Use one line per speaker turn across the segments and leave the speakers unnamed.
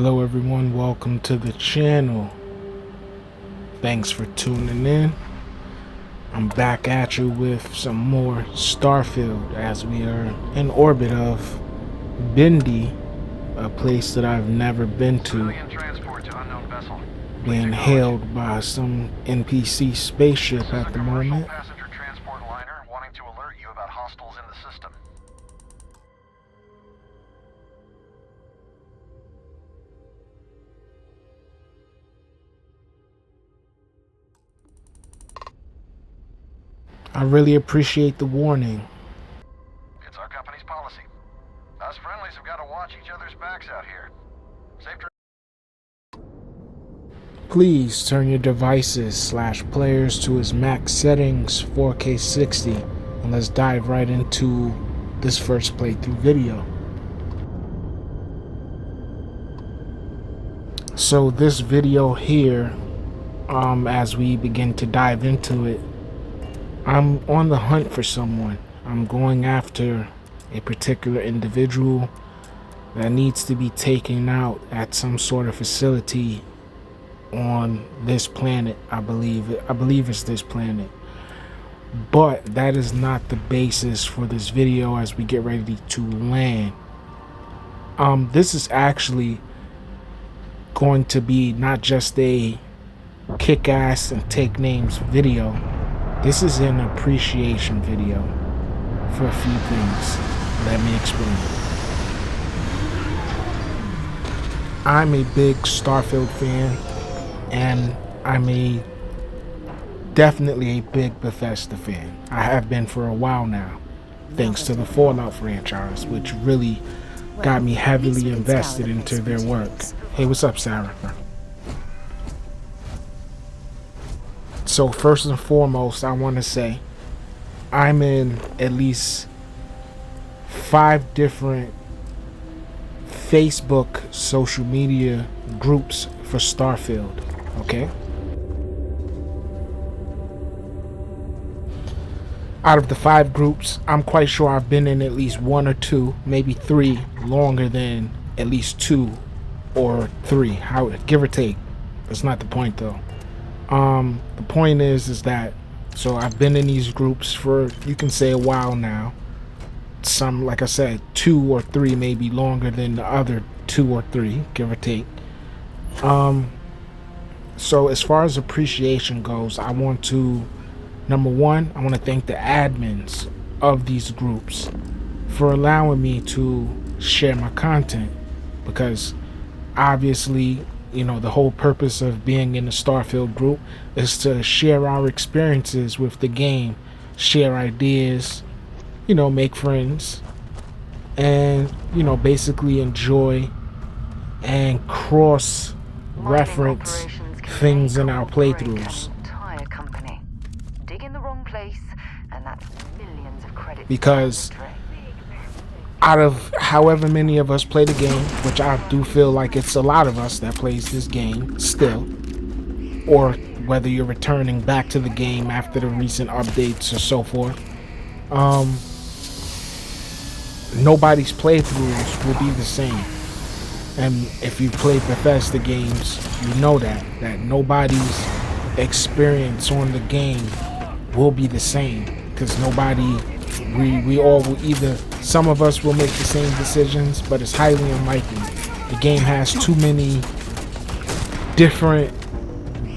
Hello everyone, welcome to the channel. Thanks for tuning in. I'm back at you with some more Starfield as we are in orbit of Bindi, a place that I've never been to, being hailed by some NPC spaceship at the moment. I really appreciate the warning.
It's our company's policy. Us friendlies have got to watch each other's backs out here. Safe
Please turn your devices / players to its max settings 4K 60 and let's dive right into this first playthrough video. So this video here, as we begin to dive into it, I'm on the hunt for someone. I'm going after a particular individual that needs to be taken out at some sort of facility on this planet. I believe it's this planet. But that is not the basis for this video as we get ready to land. This is actually going to be not just a kick ass and take names video. This is an appreciation video for a few things. Let me explain. I'm a big Starfield fan, and I'm definitely a big Bethesda fan. I have been for a while now, thanks to the Fallout franchise, which really got me heavily invested into their work. Hey, what's up, Sarah? So first and foremost, I want to say I'm in at least 5 different Facebook social media groups for Starfield, okay? Out of the 5 groups, I'm quite sure I've been in at least 1 or 2, maybe 3, longer than at least 2 or 3, how, give or take. That's not the point though. The point is that, so I've been in these groups for, you can say, a while now. Some, like I said, 2 or 3, maybe longer than the other 2 or 3, give or take. So as far as appreciation goes, I want to, number one, I want to thank the admins of these groups for allowing me to share my content, because obviously, you know, the whole purpose of being in the Starfield group is to share our experiences with the game, share ideas, you know, make friends, and, you know, basically enjoy and cross-reference things in our playthroughs. Because out of however many of us play the game, which I do feel like it's a lot of us that plays this game still, or whether you're returning back to the game after the recent updates or so forth, nobody's playthroughs will be the same. And if you play Bethesda games, you know that nobody's experience on the game will be the same, because we all will either, some of us will make the same decisions, but it's highly unlikely. The game has too many different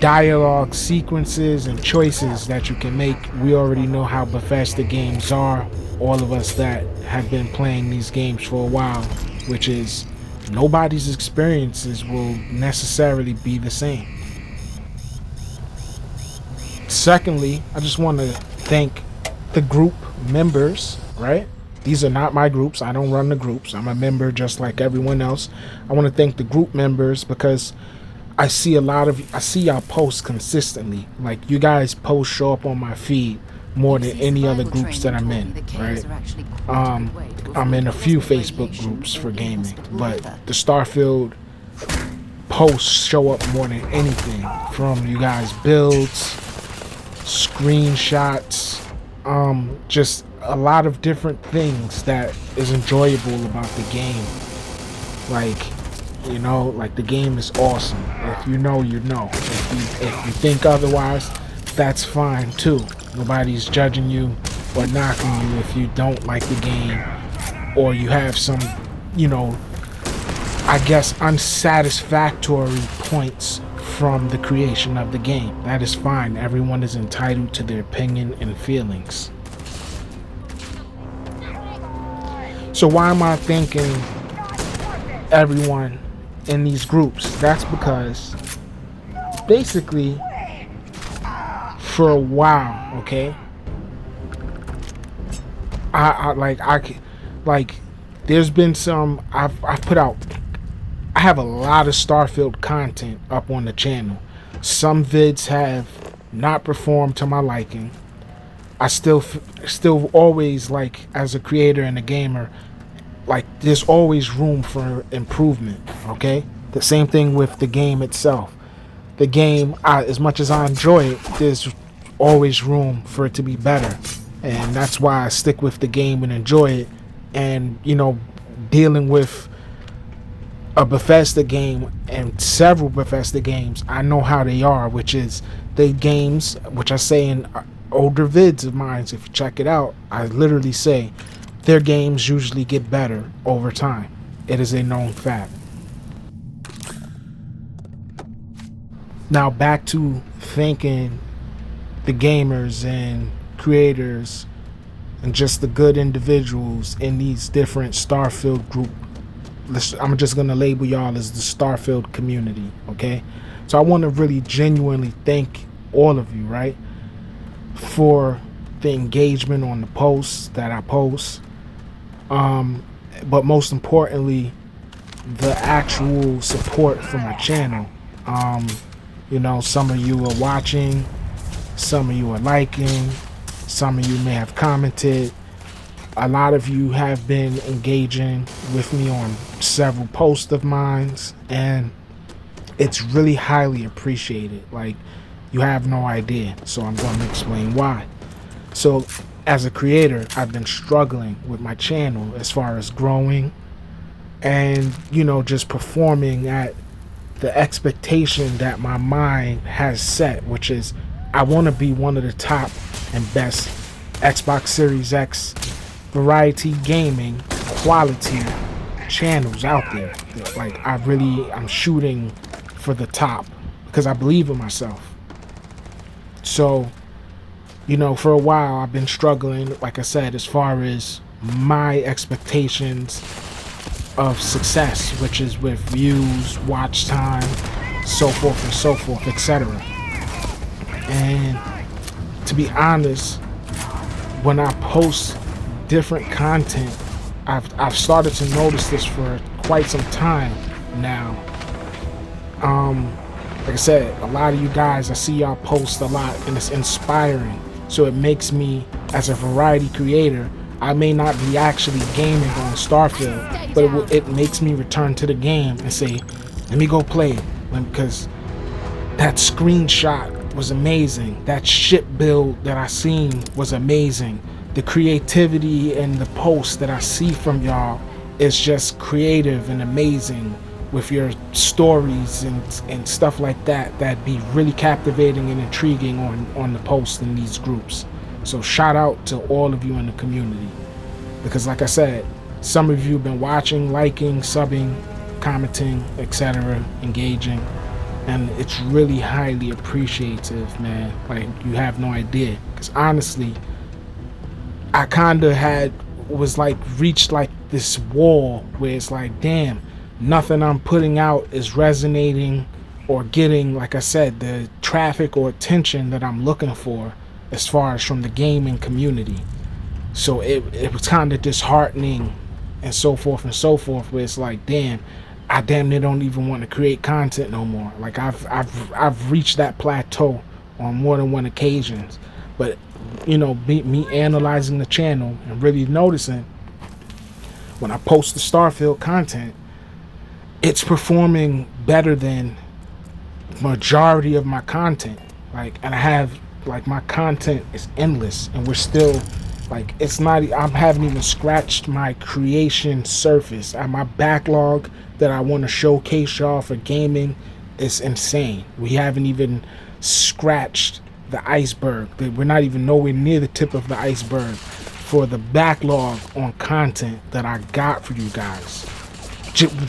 dialogue sequences and choices that you can make. We already know how Bethesda games are, all of us that have been playing these games for a while, which is nobody's experiences will necessarily be the same. Secondly, I just want to thank the group members, right? These are not my groups. I don't run the groups. I'm a member just like everyone else. I want to thank the group members because I see y'all post consistently. Like, you guys post show up on my feed more than any other groups that I'm in, right? I'm in a few Facebook groups for gaming, but the Starfield posts show up more than anything, from you guys builds, screenshots, just a lot of different things that is enjoyable about the game. Like, You know, like the game is awesome. If you know, you know. If you think otherwise, that's fine too. Nobody's judging you or knocking you if you don't like the game or you have some, you know, I guess unsatisfactory points from the creation of the game. That is fine. Everyone is entitled to their opinion and feelings. So why am I thanking everyone in these groups? That's because basically for a while, okay, I there's been some I've put out. I have a lot of Starfield content up on the channel. Some vids have not performed to my liking. I still always, like, as a creator and a gamer, like, there's always room for improvement. Okay, the same thing with the game itself. The game, as much as I enjoy it, there's always room for it to be better, and that's why I stick with the game and enjoy it. And you know, dealing with a Bethesda game and several Bethesda games, I know how they are, which is the games, which I say in older vids of mine, if you check it out, I literally say their games usually get better over time. It is a known fact. Now back to thanking the gamers and creators and just the good individuals in these different Starfield group. I'm just going to label y'all as the Starfield community, okay? So I want to really genuinely thank all of you, right, for the engagement on the posts that I post, but most importantly, the actual support for my channel. You know, some of you are watching, some of you are liking, some of you may have commented. A lot of you have been engaging with me on several posts of mine, and it's really highly appreciated. Like, you have no idea. So I'm going to explain why. So as a creator, I've been struggling with my channel as far as growing and, you know, just performing at the expectation that my mind has set, which is I want to be one of the top and best Xbox Series X variety gaming quality channels out there. Like, I'm shooting for the top because I believe in myself. So, you know, for a while I've been struggling, like I said, as far as my expectations of success, which is with views, watch time, so forth, etc. And to be honest, when I post different content, I've started to notice this for quite some time now. Like I said, a lot of you guys, I see y'all post a lot and it's inspiring. So it makes me, as a variety creator, I may not be actually gaming on Starfield, but it makes me return to the game and say, let me go play it. Because that screenshot was amazing. That ship build that I seen was amazing. The creativity and the posts that I see from y'all is just creative and amazing with your stories and stuff like that. That'd be really captivating and intriguing on the posts in these groups. So shout out to all of you in the community, because like I said, some of you have been watching, liking, subbing, commenting, etc., engaging, and it's really highly appreciative, man. Like, you have no idea. Because honestly, I kind of was like reached like this wall where it's like, damn, nothing I'm putting out is resonating or getting, like I said, the traffic or attention that I'm looking for as far as from the gaming community. So it was kind of disheartening and so forth, where it's like, damn, I damn near don't even want to create content no more. Like, I've reached that plateau on more than one occasions. But you know, me analyzing the channel and really noticing when I post the Starfield content, it's performing better than majority of my content. Like, and I have, like, my content is endless, and we're still Like, it's not, I haven't even scratched my creation surface. My backlog that I want to showcase y'all for gaming is insane. We haven't even scratched the iceberg. We're not even nowhere near the tip of the iceberg for the backlog on content that I got for you guys.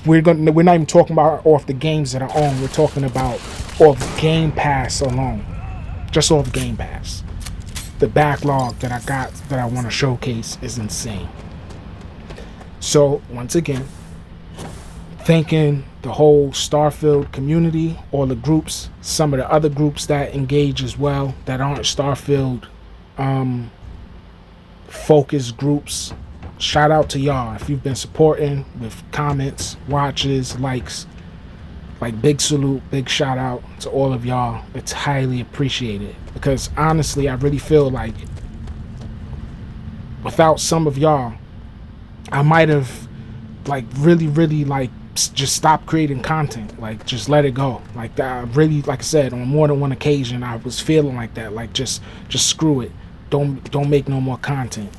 We're not even talking about off the games that I own. We're talking about off Game Pass alone. Just off Game Pass. The backlog that I got that I want to showcase is insane. So once again, thanking the whole Starfield community, all the groups, some of the other groups that engage as well that aren't Starfield focus groups. Shout out to y'all if you've been supporting with comments, watches, likes. Like, big salute, big shout out to all of y'all. It's highly appreciated, because honestly I really feel like without some of y'all I might have like really like just stopped creating content, like just let it go. Like that, really, like I said, on more than one occasion I was feeling like that, like just screw it, don't make no more content.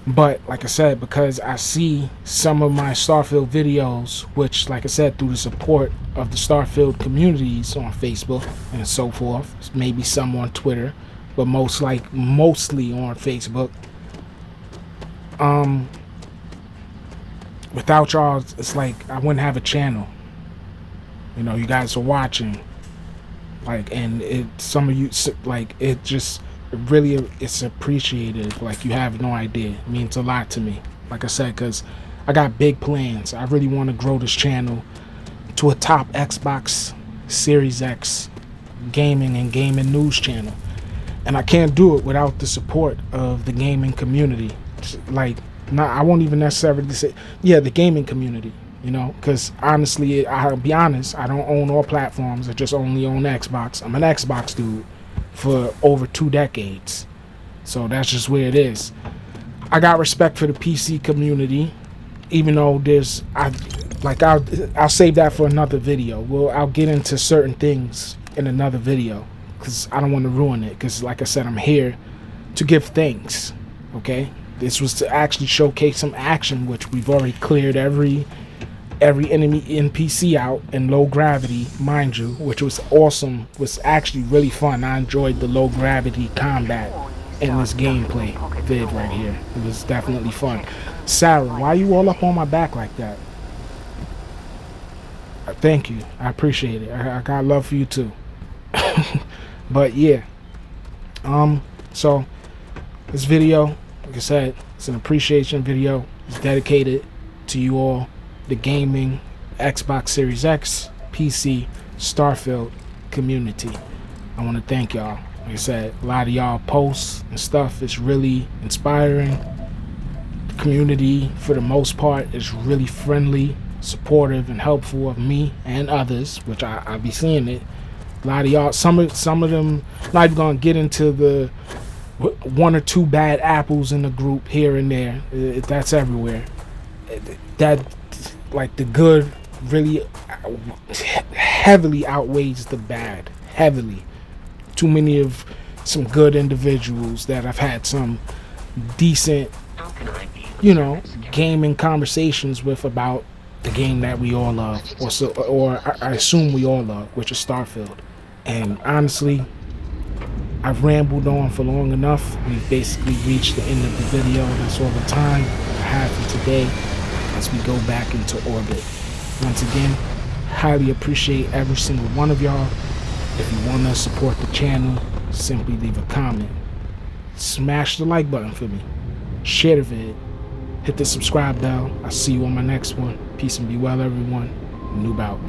But like I said, because I see some of my Starfield videos, which like I said, through the support of the Starfield communities on Facebook and so forth, maybe some on Twitter, but mostly on Facebook. Without y'all, it's like I wouldn't have a channel. You know, you guys are watching, like, and some of you, like, it just really, it's appreciated. Like, you have no idea. It means a lot to me, like I said, because I got big plans. I really want to grow this channel to a top Xbox Series X gaming and gaming news channel, and I can't do it without the support of the gaming community. Like, I won't even necessarily say, yeah, the gaming community, you know, because honestly, I'll be honest, I don't own all platforms. I just only own Xbox. I'm an Xbox dude for over 2 decades, so that's just where it is. I got respect for the PC community, even though I'll save that for another video. I'll get into certain things in another video, because I don't want to ruin it, because like I said, I'm here to give thanks. Okay, this was to actually showcase some action, which we've already cleared every enemy NPC out in low gravity, mind you, which was awesome. Was actually really fun. I enjoyed the low gravity combat in this gameplay vid right here. It was definitely fun. Sarah, why are you all up on my back like that? Thank you, I appreciate it. I got love for you too. But yeah, so this video, like I said, it's an appreciation video. It's dedicated to you all, the gaming, Xbox Series X, PC, Starfield community. I want to thank y'all. Like I said, a lot of y'all posts and stuff is really inspiring. The community, for the most part, is really friendly, supportive, and helpful of me and others, which I be seeing it. A lot of y'all, some of them, not even gonna get into the 1 or 2 bad apples in the group here and there. That's everywhere. That, like, the good really heavily outweighs the bad. Heavily. Too many of some good individuals that I've had some decent, you know, gaming conversations with about the game that we all love, or I assume we all love, which is Starfield. And honestly, I've rambled on for long enough. We've basically reached the end of the video. That's all the time I have for today as we go back into orbit. Once again, highly appreciate every single one of y'all. If you want to support the channel, simply leave a comment. Smash the like button for me. Share the vid. Hit the subscribe bell. I'll see you on my next one. Peace and be well, everyone. Noob out.